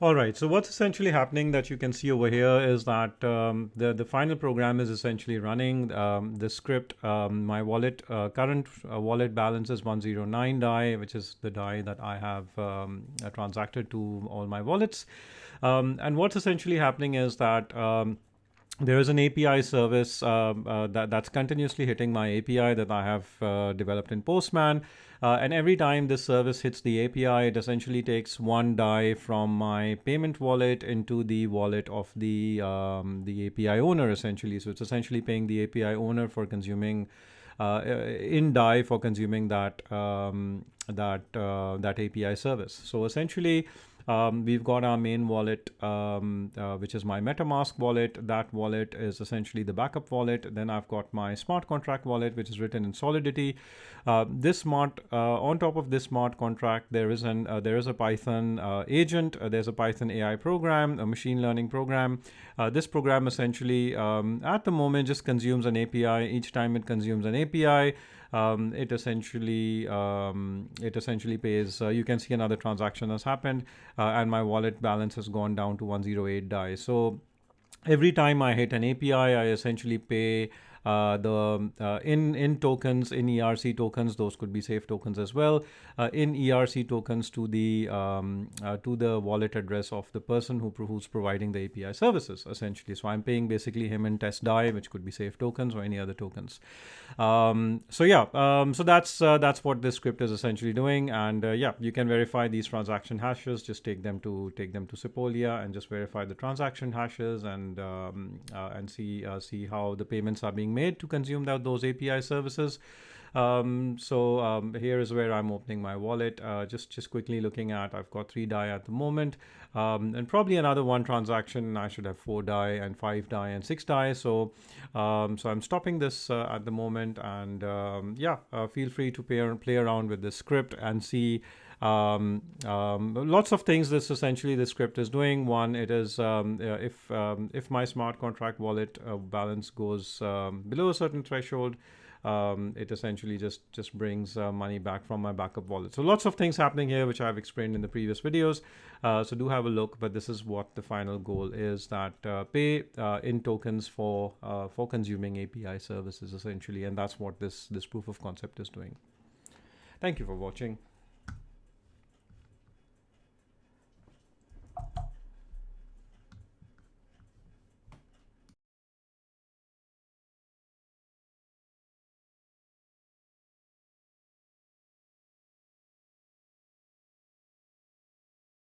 All right. So what's essentially happening that you can see over here is that the final program is essentially running the script. My wallet current wallet balance is 109 Dai, which is the Dai that I have transacted to all my wallets. And what's essentially happening is that there is an API service that's continuously hitting my API that I have developed in Postman. And every time this service hits the API, it essentially takes one Dai from my payment wallet into the wallet of the API owner, essentially. So it's essentially paying the API owner for consuming in Dai for consuming that API service. So essentially, we've got our main wallet, which is my MetaMask wallet. That wallet is essentially the backup wallet. Then I've got my smart contract wallet, which is written in Solidity. On top of this smart contract, there is a Python agent. There's a Python AI program, a machine learning program. This program essentially, at the moment, just consumes an API. Each time it consumes an API, it essentially pays. You can see another transaction has happened, and my wallet balance has gone down to 108 Dai. So every time I hit an API, I essentially pay the in tokens, in ERC tokens. Those could be safe tokens as well. In ERC tokens to the wallet address of the person who's providing the API services, essentially. So I'm paying basically him in test Dai, which could be safe tokens or any other tokens. So that's what this script is essentially doing. And you can verify these transaction hashes. Just take them to Sepolia and just verify the transaction hashes and see how the payments are being made to consume those API services. Here is where I'm opening my wallet. Just quickly looking at, I've got 3 Dai at the moment, and probably another one transaction. I should have 4 Dai and 5 Dai and 6 Dai. So I'm stopping this at the moment, and feel free to play around with this script and see lots of things. This script is doing. One, it is if my smart contract wallet balance goes below a certain threshold, it essentially just brings money back from my backup wallet. So lots of things happening here, which I've explained in the previous videos. So do have a look. But this is what the final goal is: that pay in tokens for consuming API services, essentially, and that's what this proof of concept is doing. Thank you for watching.